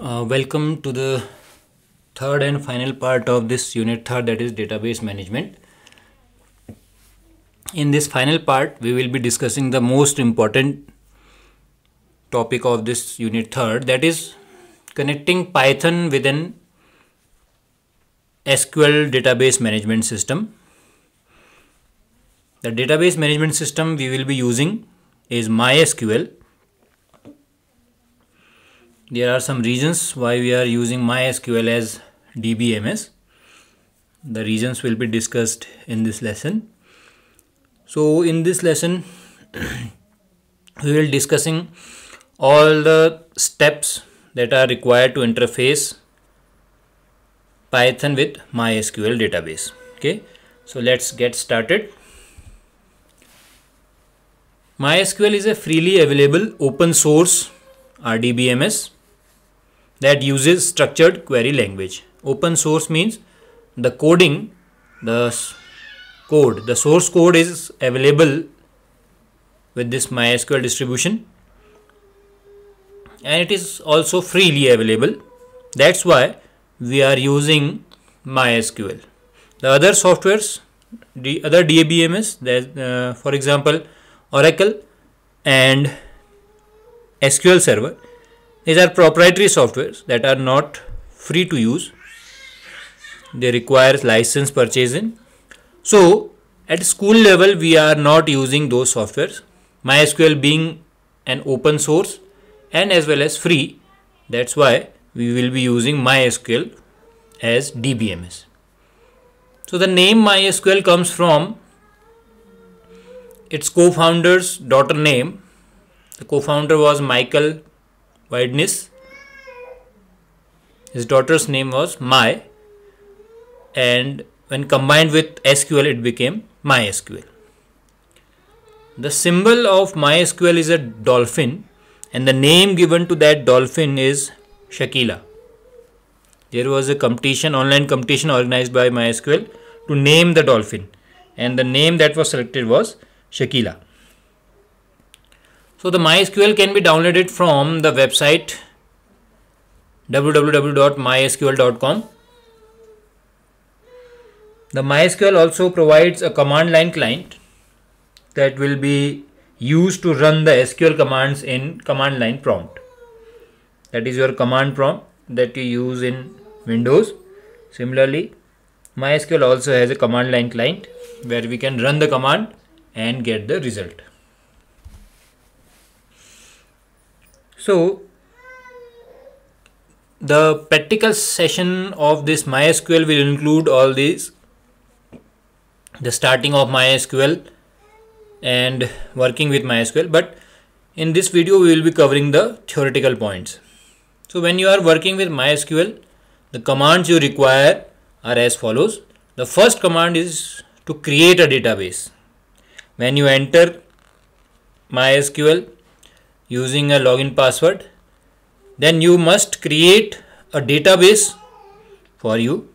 Welcome to the third and final part of this unit third, that is database management. In this final part, we will be discussing the most important topic of this unit third, that is connecting Python with an SQL database management system. The database management system we will be using is MySQL. There are some reasons why we are using MySQL as DBMS. The reasons will be discussed in this lesson. So in this lesson, we will discussing all the steps that are required to interface Python with MySQL database. Okay, so let's get started. MySQL is a freely available open source RDBMS that uses structured query language. Open source means the coding, the source code is available with this MySQL distribution, and it is also freely available. That's why we are using MySQL. The other softwares, the other DBMS, for example, Oracle and SQL Server, these are proprietary softwares that are not free to use. They require license purchasing. So at school level, we are not using those softwares. MySQL being an open source and as well as free, that's why we will be using MySQL as DBMS. So the name MySQL comes from its co-founder's daughter name. The co-founder was Michael Wideness. His daughter's name was My, and when combined with SQL, it became MySQL. The symbol of MySQL is a dolphin, and the name given to that dolphin is Shakila. There was a competition, online competition organized by MySQL to name the dolphin, and the name that was selected was Shakila. So the MySQL can be downloaded from the website www.mysql.com. The MySQL also provides a command line client that will be used to run the SQL commands in command line prompt. That is your command prompt that you use in Windows. Similarly, MySQL also has a command line client where we can run the command and get the result. So the practical session of this MySQL will include all these: the starting of MySQL and working with MySQL. But in this video, we will be covering the theoretical points. So when you are working with MySQL, the commands you require are as follows. The first command is to create a database. When you enter MySQL using a login password, then you must create a database for you,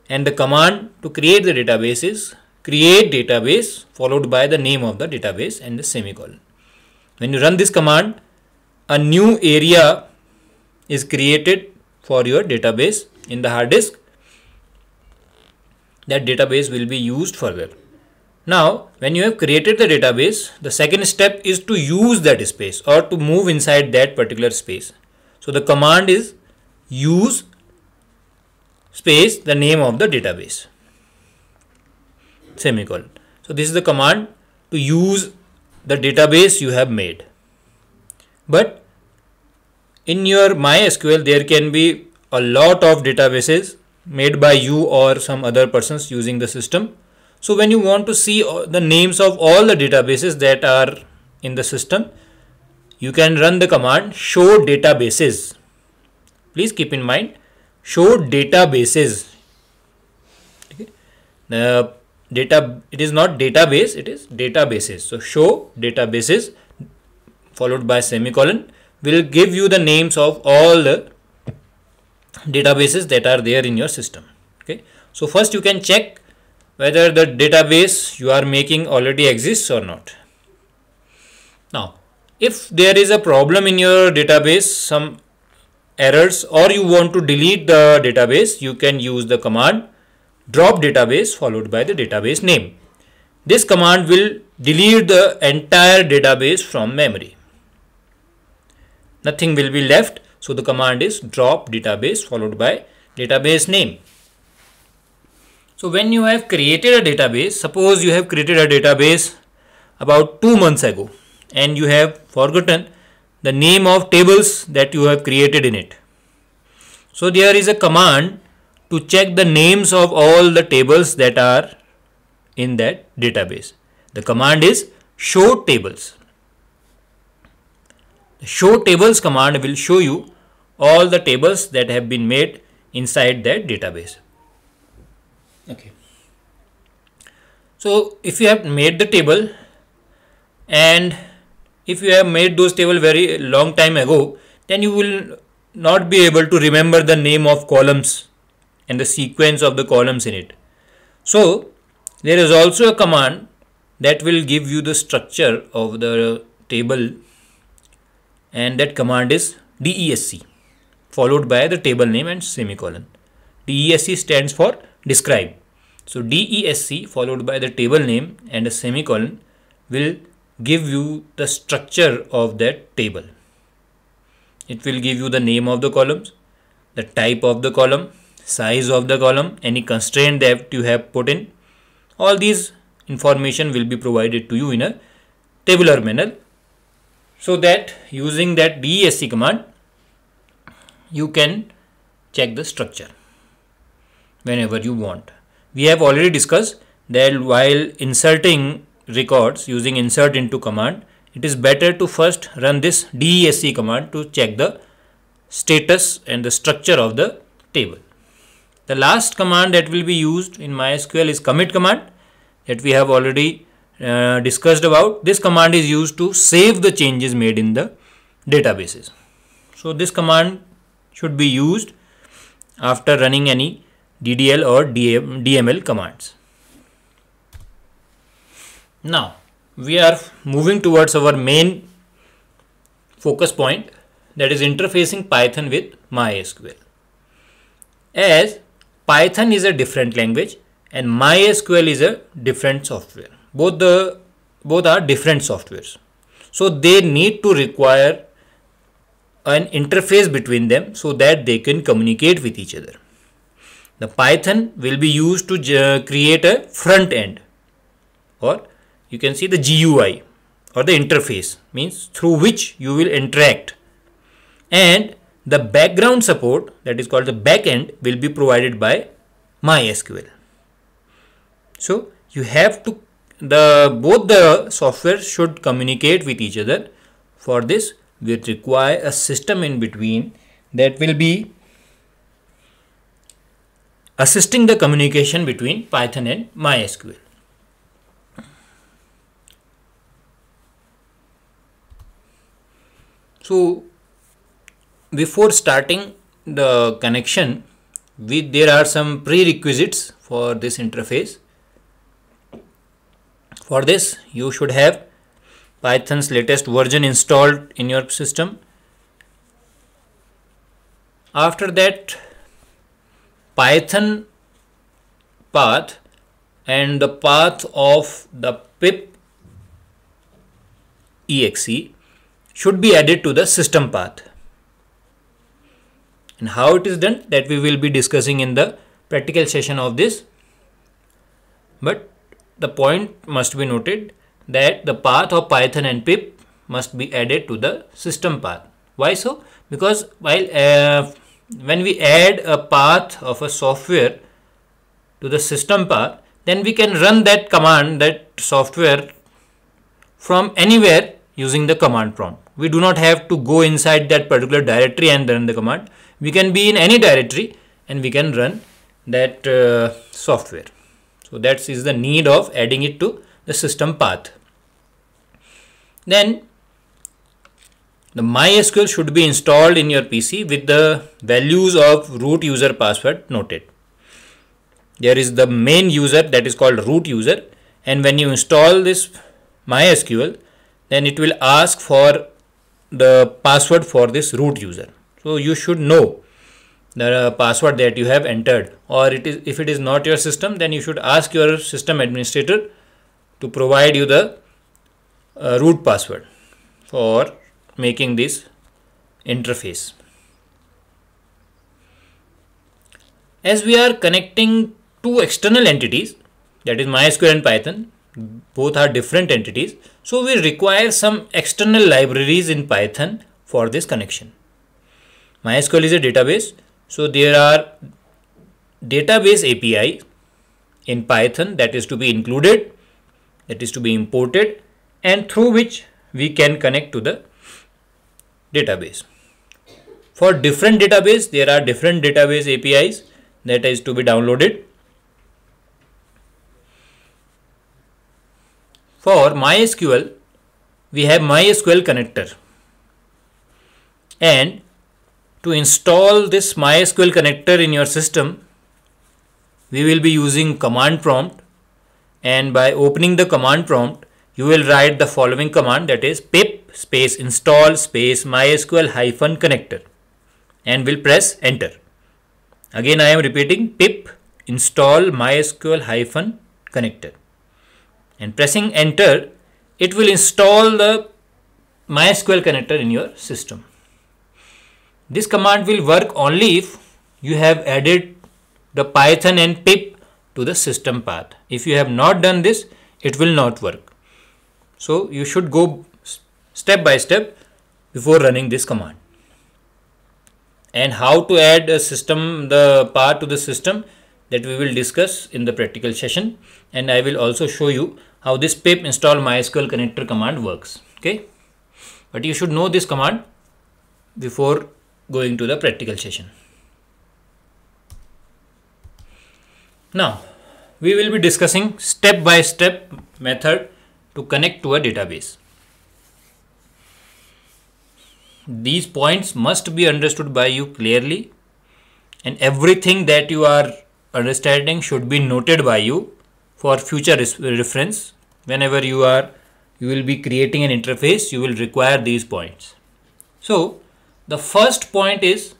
and the command to create the database is create database followed by the name of the database and the semicolon. When you run this command, a new area is created for your database in the hard disk. That database will be used further. Now, when you have created the database, the second step is to use that space or to move inside that particular space. So the command is use space the name of the database, semicolon. So this is the command to use the database you have made. But in your MySQL, there can be a lot of databases made by you or some other persons using the system. So when you want to see the names of all the databases that are in the system, you can run the command show databases. Please keep in mind, show databases. Okay. It is not database, it is databases. So show databases followed by semicolon will give you the names of all the databases that are there in your system. Okay. So first you can check whether the database you are making already exists or not. Now, if there is a problem in your database, some errors or you want to delete the database, you can use the command drop database followed by the database name. This command will delete the entire database from memory. Nothing will be left. So the command is drop database followed by database name. So when you have created a database, suppose you have created a database about 2 months ago and you have forgotten the name of tables that you have created in it. So there is a command to check the names of all the tables that are in that database. The command is show tables. The show tables command will show you all the tables that have been made inside that database. Okay. So if you have made the table and if you have made those table very long time ago, then you will not be able to remember the name of columns and the sequence of the columns in it. So there is also a command that will give you the structure of the table, and that command is DESC followed by the table name and semicolon. DESC stands for describe. So DESC followed by the table name and a semicolon will give you the structure of that table. It will give you the name of the columns, the type of the column, size of the column, any constraint that you have put in. All these information will be provided to you in a tabular manner, so that using that DESC command you can check the structure whenever you want. We have already discussed that while inserting records using insert into command, it is better to first run this DESC command to check the status and the structure of the table. The last command that will be used in MySQL is commit command, that we have already discussed about. This command is used to save the changes made in the databases. So this command should be used after running any DDL or DML commands. Now we are moving towards our main focus point, that is interfacing Python with MySQL. As Python is a different language and MySQL is a different software. Both are different softwares. So they need to require an interface between them so that they can communicate with each other. The Python will be used to create a front end, or you can see the GUI or the interface, means through which you will interact, and the background support, that is called the backend, will be provided by MySQL. So you have to both the software should communicate with each other. For this we require a system in between that will be assisting the communication between Python and MySQL. So before starting the connection, there are some prerequisites for this interface. For this you should have Python's latest version installed in your system. After that, Python path and the path of the pip exe should be added to the system path. And how it is done, that we will be discussing in the practical session of this. But the point must be noted that the path of Python and pip must be added to the system path. Why so? Because while when we add a path of a software to the system path, then we can run that command, that software, from anywhere using the command prompt. We do not have to go inside that particular directory and run the command. We can be in any directory and we can run that software. So that is the need of adding it to the system path. Then the MySQL should be installed in your PC with the values of root user password noted. There is the main user, that is called root user, and when you install this MySQL, then it will ask for the password for this root user. So you should know the password that you have entered, or if it is not your system, then you should ask your system administrator to provide you the root password for making this interface. As we are connecting two external entities, that is MySQL and Python, both are different entities, so we require some external libraries in Python for this connection. MySQL is a database, so there are database API in Python that is to be included, that is to be imported, and through which we can connect to the database. For different database, there are different database APIs that is to be downloaded. For MySQL, we have MySQL connector, and to install this MySQL connector in your system, we will be using command prompt, and by opening the command prompt, you will write the following command, that is pip space install space MySQL hyphen connector, and will press enter. Again I am repeating, pip install MySQL hyphen connector, and pressing enter, it will install the MySQL connector in your system. This command will work only if you have added the Python and pip to the system path. If you have not done this, it will not work. So you should go step by step before running this command. And how to add the path to the system, that we will discuss in the practical session, and I will also show you how this pip install MySQL connector command works. Okay, but you should know this command before going to the practical session. Now we will be discussing step by step method to connect to a database. These points must be understood by you clearly, and everything that you are understanding should be noted by you for future reference. Whenever you will be creating an interface, you will require these points. So the first point is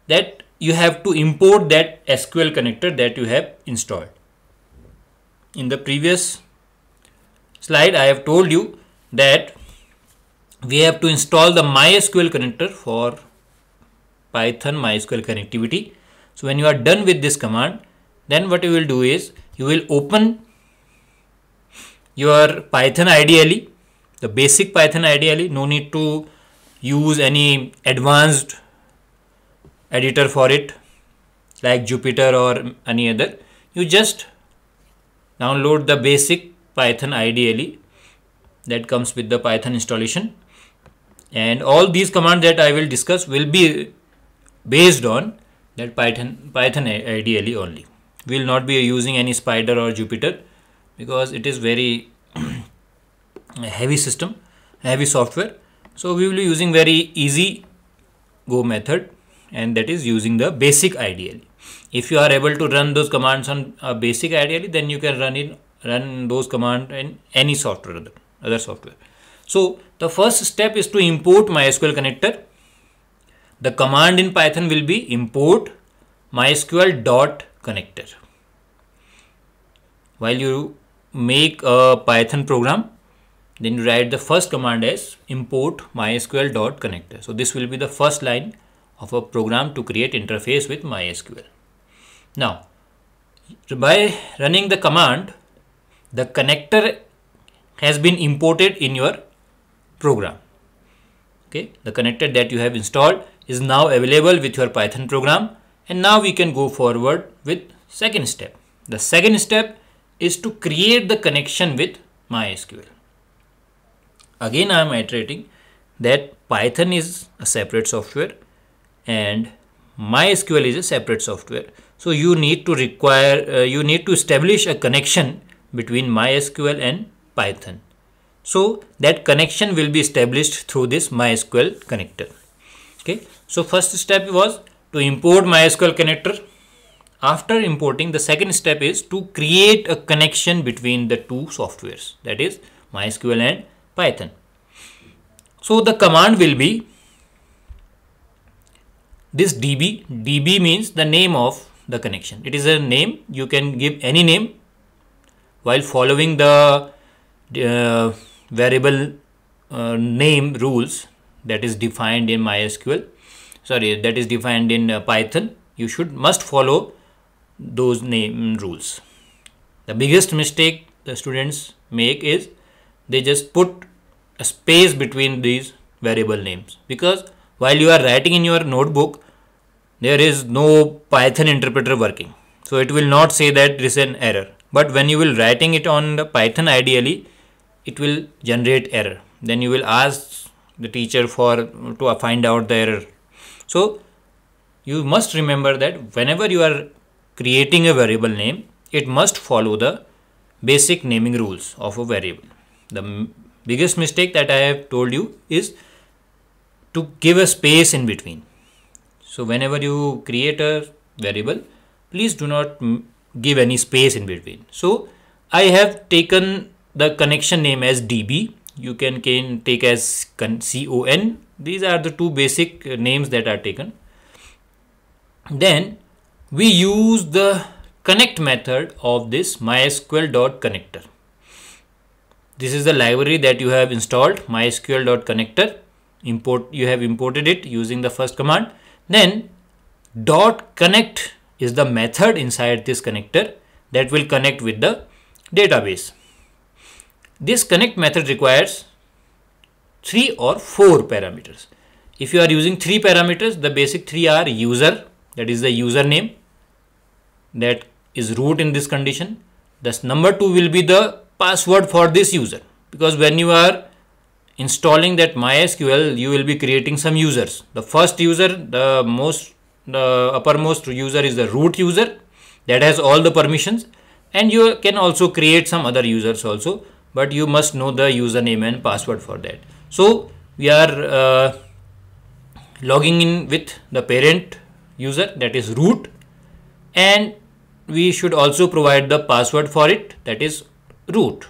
that you have to import that SQL connector that you have installed. In the previous slide, I have told you that we have to install the MySQL connector for Python MySQL connectivity. So when you are done with this command, then what you will do is you will open your Python IDLE, the basic Python IDLE. No need to use any advanced editor for it like Jupyter or any other. You just download the basic Python IDLE that comes with the Python installation, and all these commands that I will discuss will be based on that Python IDLE only. We will not be using any Spider or Jupyter because it is very heavy system, heavy software. So we will be using very easy go method, and that is using the basic IDLE. If you are able to run those commands on a basic IDLE, then you can run those commands in any software, other software. So the first step is to import MySQL connector. The command in Python will be import MySQL.connector. While you make a Python program, then you write the first command as import MySQL.connector. So this will be the first line of a program to create interface with MySQL. Now, by running the command, the connector has been imported in your program. Okay, the connector that you have installed is now available with your Python program, and now we can go forward with second step. The second step is to create the connection with MySQL. Again, I am iterating that Python is a separate software and MySQL is a separate software. So you need to establish a connection between MySQL and Python. So that connection will be established through this MySQL connector. Okay. So first step was to import MySQL connector. After importing, the second step is to create a connection between the two softwares, that is MySQL and Python. So the command will be this DB means the name of the connection. It is a name. You can give any name while following the variable name rules that is defined in MySQL. Sorry, that is defined in Python. You must follow those name rules. The biggest mistake the students make is they just put a space between these variable names, because while you are writing in your notebook, there is no Python interpreter working. So it will not say that there is an error. But when you will writing it on the Python, ideally, it will generate error. Then you will ask the teacher to find out the error. So you must remember that whenever you are creating a variable name, it must follow the basic naming rules of a variable. The biggest mistake that I have told you is to give a space in between. So whenever you create a variable, please do not give any space in between. So I have taken the connection name as DB. You can take as CON. These are the two basic names that are taken. Then we use the connect method of this mysql.connector. This is the library that you have installed, mysql.connector. You have imported it using the first command. Then .connect is the method inside this connector that will connect with the database. This connect method requires 3 or 4 parameters. If you are using 3 parameters, the basic 3 are user, that is the username, that is root in this condition. Thus number 2 will be the password for this user, because when you are installing that MySQL, you will be creating some users. The first user, the uppermost user is the root user that has all the permissions, and you can also create some other users also, but you must know the username and password for that. So we are logging in with the parent user, that is root, and we should also provide the password for it, that is root.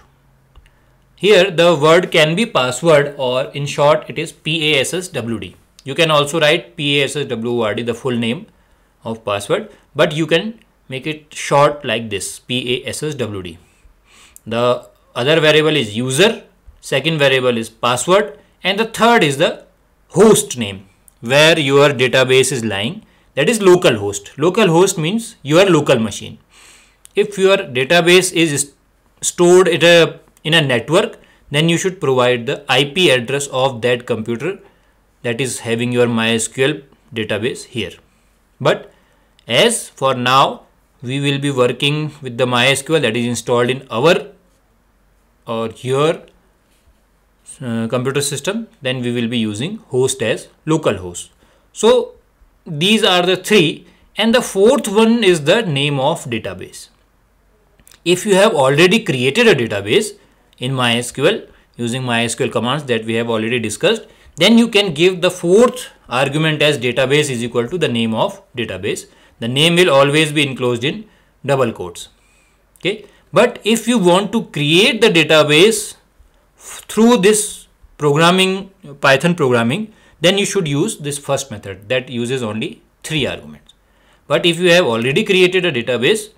Here the word can be password, or in short it is PASSWD. You can also write PASSWD, the full name of password, but you can make it short like this, PASSWD. The other variable is user, second variable is password, and the third is the host name where your database is lying, that is localhost. Localhost means your local machine. If your database is stored in a network, then you should provide the IP address of that computer that is having your MySQL database here. But as for now, we will be working with the MySQL that is installed in our or your computer system. Then we will be using host as localhost. So these are the 3, and the fourth one is the name of database. If you have already created a database in MySQL using MySQL commands that we have already discussed, then you can give the fourth argument as database is equal to the name of database. The name will always be enclosed in double quotes. Okay. But if you want to create the database through this Python programming, then you should use this first method that uses only 3 arguments. But if you have already created a database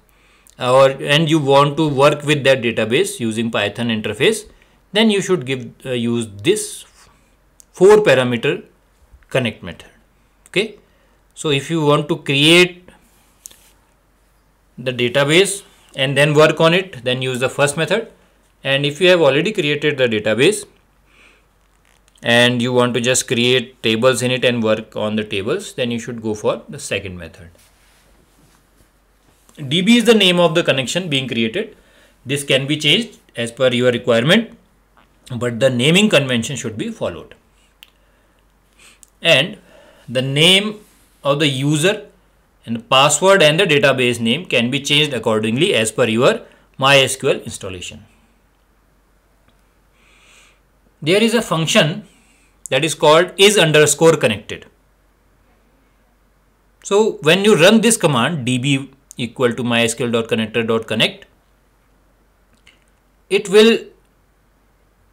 and you want to work with that database using Python interface, then you should use this 4 parameter connect method. Okay. So if you want to create the database and then work on it, then use the first method. And if you have already created the database and you want to just create tables in it and work on the tables, then you should go for the second method. DB is the name of the connection being created. This can be changed as per your requirement, but the naming convention should be followed. And the name of the user and the password and the database name can be changed accordingly as per your MySQL installation. There is a function that is called is_connected. So when you run this command db equal to mysql.connector.connect, it will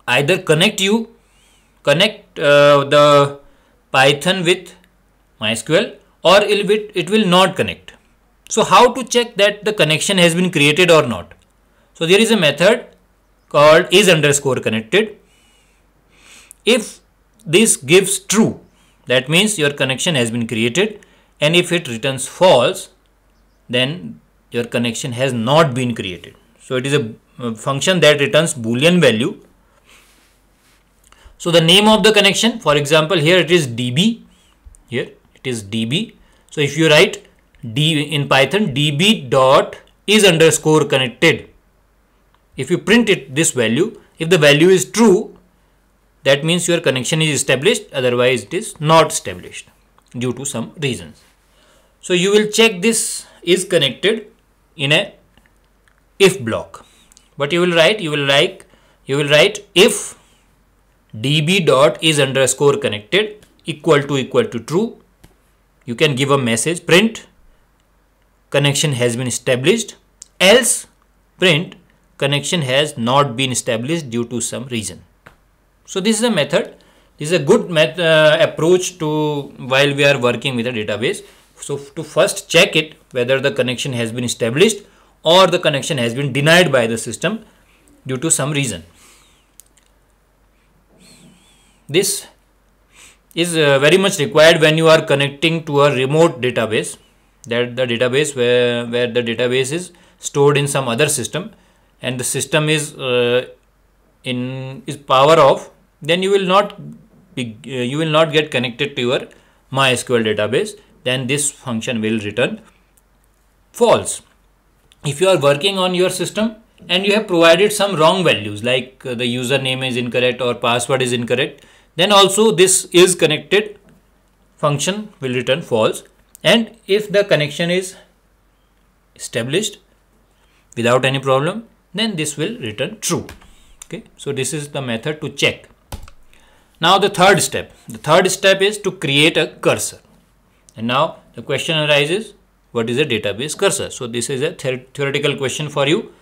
either connect the Python with MySQL, or it will not connect. So how to check that the connection has been created or not? So there is a method called is_connected. If this gives true, that means your connection has been created, and if it returns false, then your connection has not been created. So it is a function that returns Boolean value. So the name of the connection, for example, here it is DB. Here it is DB. So if you write in Python db dot is_connected, if you print it this value, if the value is true, that means your connection is established, otherwise it is not established due to some reasons. So you will check this is connected in a if block. What you will write? You will write if db dot is_connected equal to true. You can give a message, print connection has been established, else print connection has not been established due to some reason. So this is a method. This is a good approach to while we are working with a database. So to first check it whether the connection has been established or the connection has been denied by the system due to some reason. This is very much required when you are connecting to a remote database, that the database where the database is stored in some other system and the system is power off. Then you will not get connected to your MySQL database. Then this function will return false. If you are working on your system and you have provided some wrong values, like the username is incorrect or password is incorrect, then also this is connected function will return false. And if the connection is established without any problem, then this will return true. Okay, so this is the method to check. Now the third step is to create a cursor. And now the question arises, what is a database cursor? So this is a theoretical question for you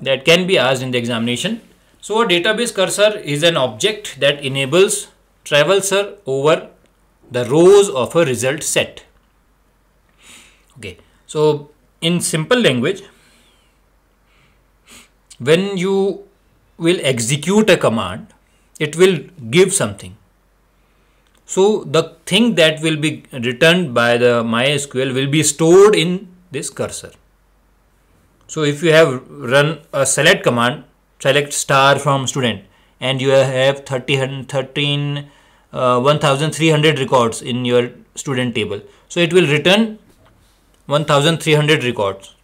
that can be asked in the examination. So a database cursor is an object that enables traversal over the rows of a result set. Okay, so in simple language, when you will execute a command, it will give something. So the thing that will be returned by the MySQL will be stored in this cursor. So if you have run a select command, select star from student, and you have 1300 records in your student table. So it will return 1300 records,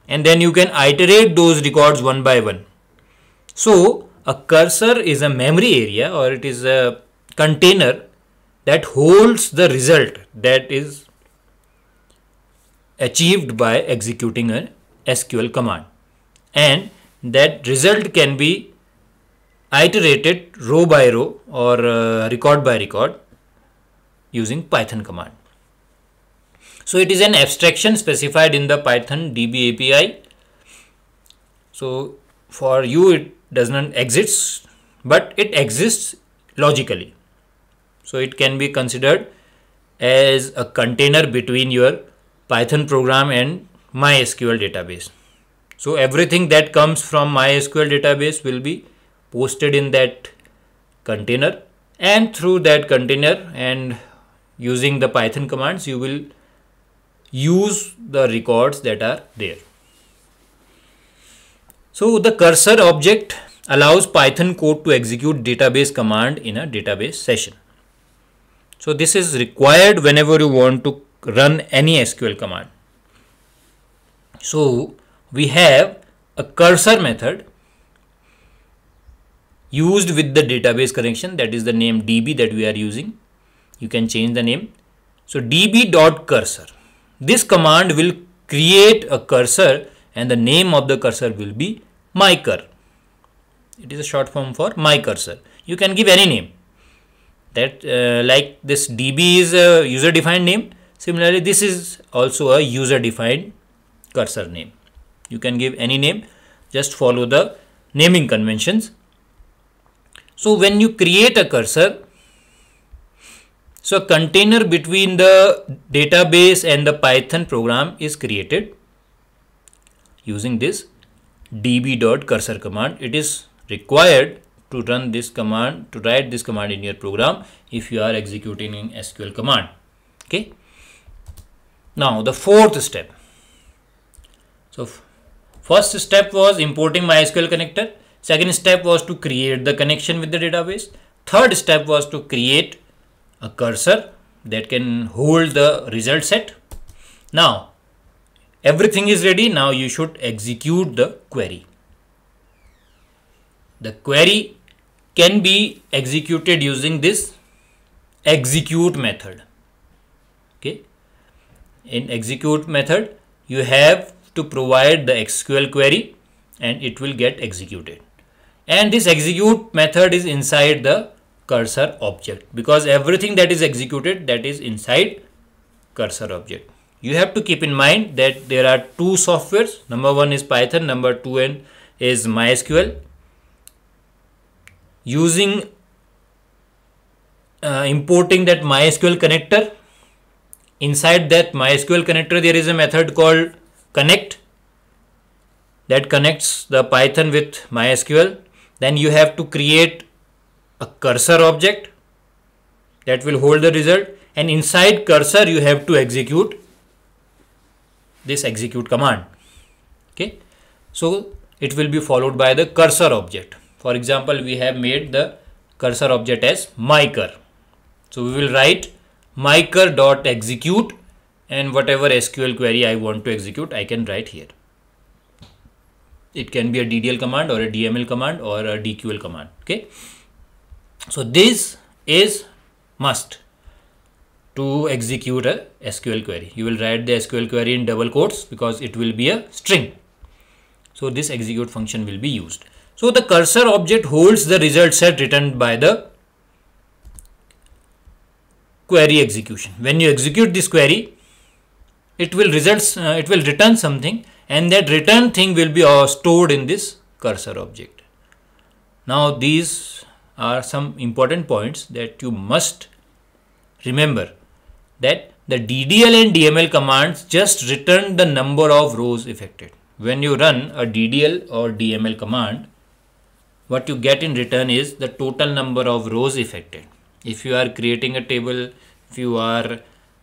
and then you can iterate those records one by one. So a cursor is a memory area, or it is a container that holds the result that is achieved by executing an SQL command, and that result can be iterated row by row or record by record using Python command. So it is an abstraction specified in the Python DB API. So for you it does not exist, but it exists logically. So it can be considered as a container between your Python program and MySQL database. So everything that comes from MySQL database will be posted in that container, and through that container and using the Python commands, you will use the records that are there. So the cursor object allows Python code to execute database command in a database session. So this is required whenever you want to run any SQL command. So we have a cursor method used with the database connection, that is the name db that we are using. You can change the name. So db.cursor. This command will create a cursor and the name of the cursor will be mycur. It is a short form for mycursor. You can give any name. That like this db is a user defined name. Similarly, this is also a user defined cursor name. You can give any name, just follow the naming conventions. So when you create a cursor, So a container between the database and the Python program is created using this db.cursor command. It is required to run this command, to write this command in your program if you are executing an SQL command. Okay. Now the fourth step. So first step was importing MySQL connector. Second step was to create the connection with the database. Third step was to create a cursor that can hold the result set. Now everything is ready. Now you should execute the query. The query can be executed using this execute method. Okay. In execute method, you have to provide the SQL query and it will get executed. And this execute method is inside the cursor object, because everything that is executed, that is inside cursor object. You have to keep in mind that there are two softwares. Number one is Python, number two is MySQL. Using importing that MySQL connector, inside that MySQL connector there is a method called connect that connects the Python with MySQL. Then you have to create a cursor object that will hold the result, and inside cursor you have to execute this execute command. Okay, so it will be followed by the cursor object. For example, we have made the cursor object as mycur. So we will write mycur.execute, and whatever SQL query I want to execute, I can write here. It can be a DDL command or a DML command or a DQL command. Okay. So this is must to execute a SQL query. You will write the SQL query in double quotes because it will be a string. So this execute function will be used. So the cursor object holds the result set returned by the query execution. When you execute this query, it will return something, and that return thing will be stored in this cursor object. Now these are some important points that you must remember, that the DDL and DML commands just return the number of rows affected. When you run a DDL or DML command, what you get in return is the total number of rows affected. If you are creating a table, if you are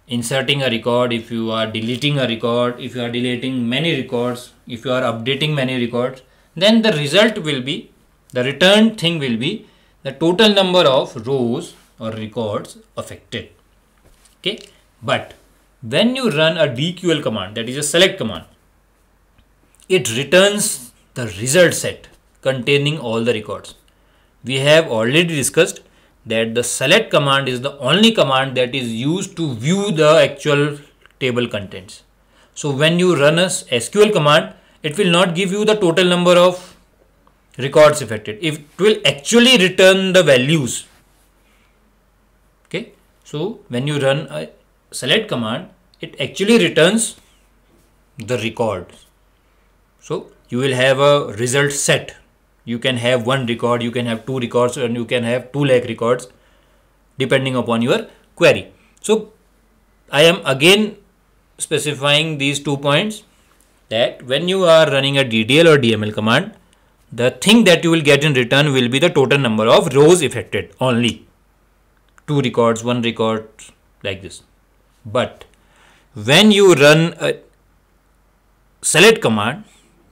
inserting a record, if you are deleting a record, if you are deleting many records, if you are updating many records, then the result will be, the return thing will be the total number of rows or records affected. Okay, but when you run a DQL command, that is a select command, it returns the result set containing all the records. We have already discussed that the select command is the only command that is used to view the actual table contents. So when you run a SQL command, it will not give you the total number of records affected. It will actually return the values. Okay, so when you run a select command, it actually returns the records. So you will have a result set. You can have one record, you can have two records, and you can have 2 lakh records depending upon your query. So I am again specifying these 2 points, that when you are running a DDL or DML command, the thing that you will get in return will be the total number of rows affected only. 2 records, 1 record, like this. But when you run a select command,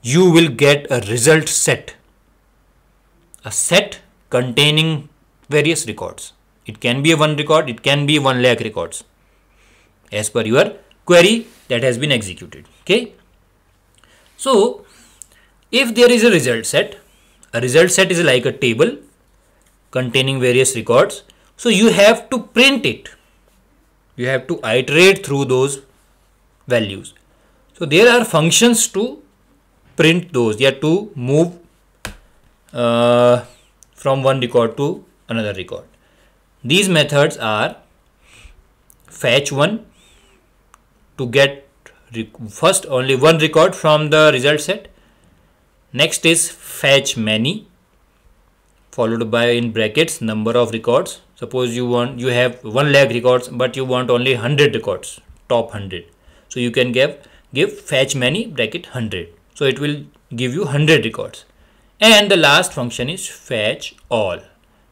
you will get a result set. A set containing various records. It can be a 1 record, it can be 1 lakh records as per your query that has been executed. Okay. So if there is a result set is like a table containing various records. So you have to print it. You have to iterate through those values. So there are functions to print those. You have to move from one record to another record. These methods are fetch one to get first only one record from the result set. Next is fetch many followed by in brackets number of records. Suppose you have 1 lakh records, but you want only 100 records, top 100. So you can give fetch many bracket 100. So it will give you 100 records. And the last function is fetch all.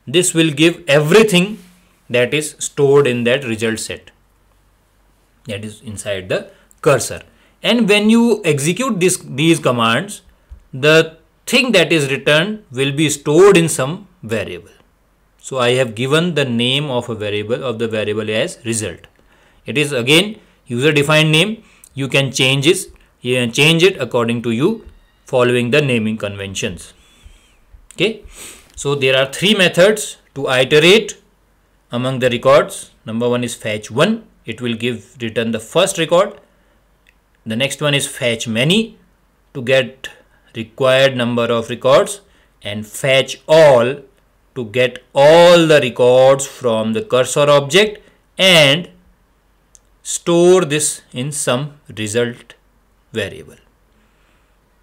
This will give everything that is stored in that result set, that is inside the cursor. And when you execute these commands, the thing that is returned will be stored in some variable. So I have given the name of the variable as result. It is again user defined name. You can change it according to you, following the naming conventions. Okay, so there are 3 methods to iterate among the records. Number 1 is fetch 1. It will return the first record. The next one is fetch many to get required number of records, and fetch all to get all the records from the cursor object and store this in some result variable.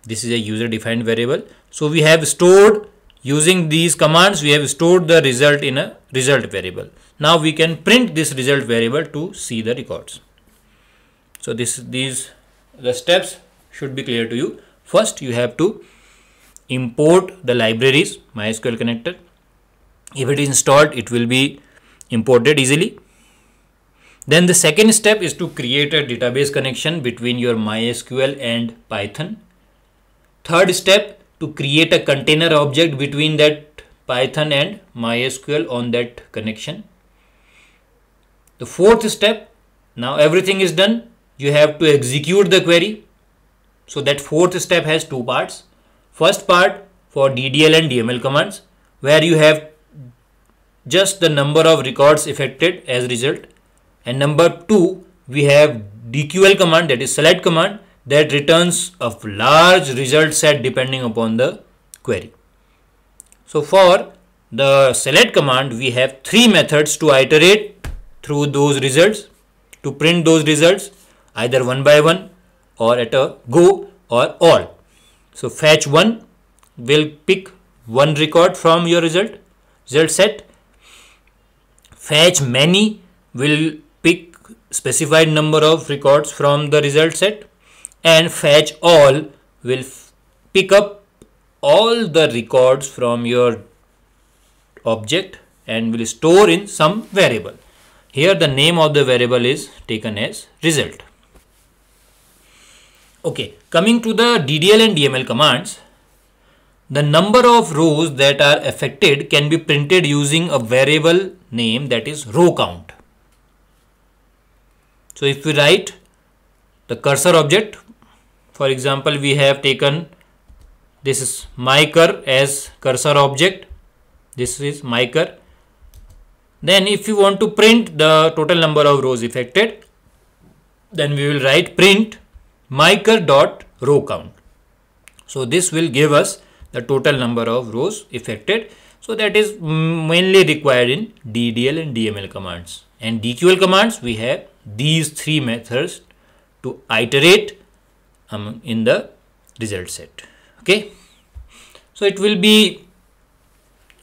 This is a user defined variable. So we have stored, using these commands, we have stored the result in a result variable. Now we can print this result variable to see the records. So the steps should be clear to you. First, you have to import the libraries MySQL connector. If it is installed, it will be imported easily. Then the second step is to create a database connection between your MySQL and Python. Third step, to create a container object between that Python and MySQL on that connection. The fourth step, now everything is done, you have to execute the query. So that fourth step has 2 parts. First part for DDL and DML commands, where you have just the number of records affected as result. And number 2, we have DQL command, that is select command, that returns a large result set depending upon the query. So for the select command, we have 3 methods to iterate through those results, to print those results either one by one or at a go or all. So fetch 1 will pick 1 record from your result set. Fetch many will pick specified number of records from the result set, and fetch all will pick up all the records from your object and will store in some variable. Here the name of the variable is taken as result. Okay, coming to the DDL and DML commands, the number of rows that are affected can be printed using a variable name, that is row count. So if we write the cursor object, for example, we have taken this is mycur as cursor object. This is mycur. Then if you want to print the total number of rows affected, then we will write print mycur.row count. So this will give us the total number of rows affected. So that is mainly required in DDL and DML commands. And DQL commands, we have these 3 methods to iterate in the result set. Okay, so it will be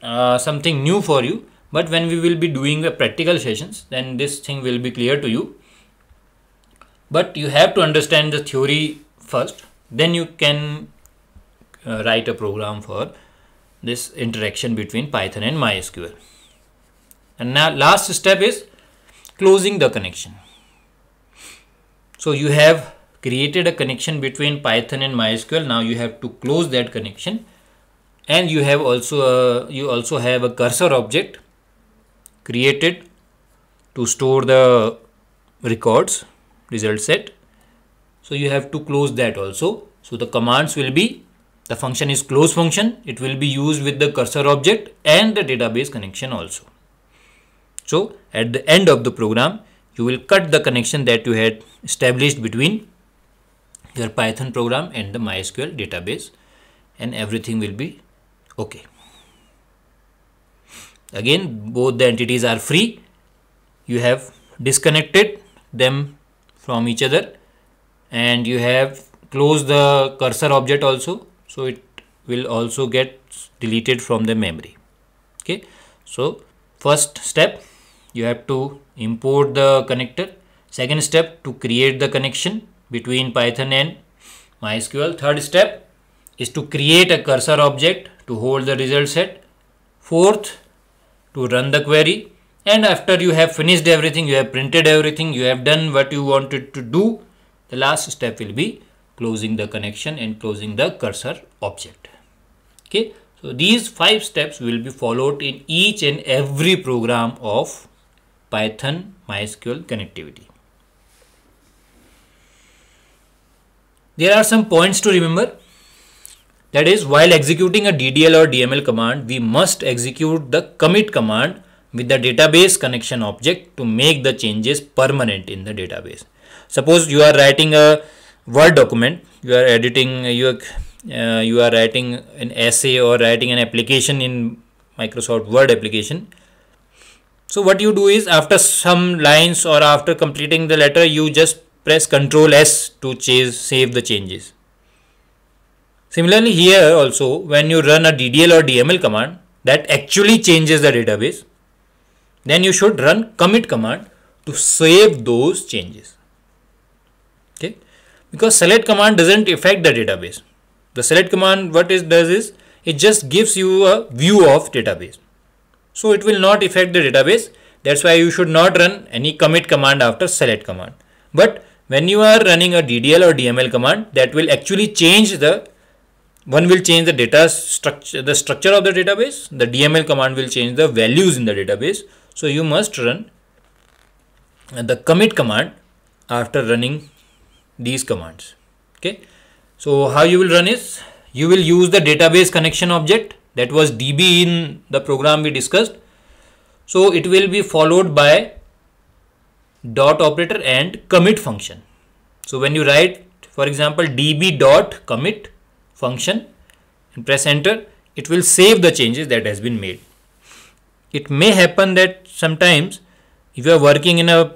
something new for you, but when we will be doing the practical sessions, then this thing will be clear to you. But you have to understand the theory first, then you can write a program for this interaction between Python and MySQL. And now last step is closing the connection. So you have created a connection between Python and MySQL. Now you have to close that connection, and you have also have a cursor object created to store the records result set. So you have to close that also. So the commands will be, the function is close function. It will be used with the cursor object and the database connection also. So at the end of the program, you will cut the connection that you had established between your Python program and the MySQL database, and everything will be okay. Again, both the entities are free. You have disconnected them from each other, and you have closed the cursor object also, so it will also get deleted from the memory. Okay, so first step, you have to import the connector. Second step, to create the connection between Python and MySQL. Third step is to create a cursor object to hold the result set. Fourth, to run the query. And after you have finished everything, you have printed everything, you have done what you wanted to do, the last step will be closing the connection and closing the cursor object. Okay, so these 5 steps will be followed in each and every program of Python MySQL connectivity. There are some points to remember. That is, while executing a DDL or DML command, we must execute the commit command with the database connection object to make the changes permanent in the database. Suppose you are writing a Word document, you are editing, you are writing an essay or writing an application in Microsoft Word application. So what you do is, after some lines or after completing the letter, you just press Ctrl S to save the changes. Similarly, here also, when you run a DDL or DML command that actually changes the database, then you should run commit command to save those changes. Okay, because select command doesn't affect the database. The select command, what it does is, it just gives you a view of database. So it will not affect the database. That's why you should not run any commit command after select command. But when you are running a DDL or DML command, that will actually change one will change the data structure, the structure of the database. The DML command will change the values in the database. So you must run the commit command after running these commands. Okay, so how you will run is, you will use the database connection object, that was DB in the program we discussed. So it will be followed by dot operator and commit function. So when you write, for example, db dot commit function and press enter, it will save the changes that has been made. It may happen that sometimes if you are working in a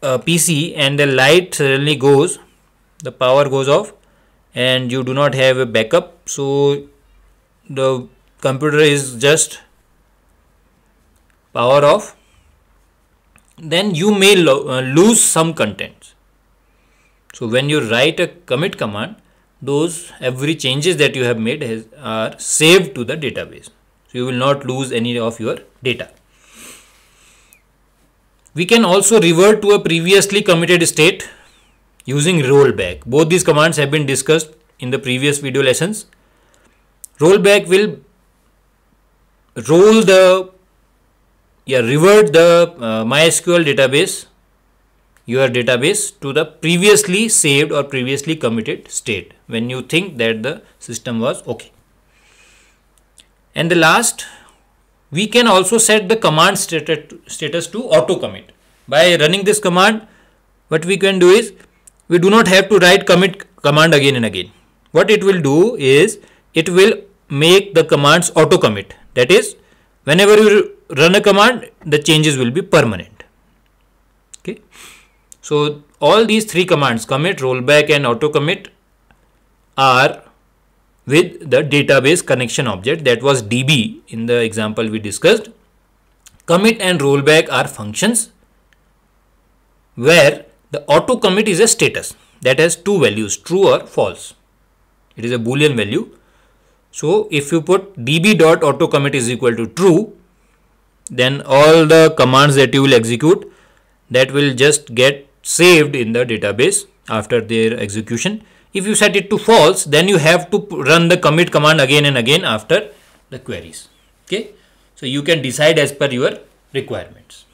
PC and the light suddenly goes, the power goes off and you do not have a backup, so the computer is just power off, then you may lose some contents. So when you write a commit command, those every changes that you have made are saved to the database. So you will not lose any of your data. We can also revert to a previously committed state using rollback. Both these commands have been discussed in the previous video lessons. Rollback will revert the MySQL database, your database, to the previously saved or previously committed state when you think that the system was okay. And the last, we can also set the command status to auto commit. By running this command, what we can do is, we do not have to write commit command again and again. What it will do is, it will make the commands auto commit. That is, whenever you run a command, the changes will be permanent. Okay, so all these 3 commands, commit, rollback and auto commit, are with the database connection object, that was DB in the example we discussed. Commit and rollback are functions where the auto commit is a status that has 2 values, true or false. It is a boolean value. So if you put db.autocommit is equal to true, then all the commands that you will execute, that will just get saved in the database after their execution. If you set it to false, then you have to run the commit command again and again after the queries. Okay, so you can decide as per your requirements.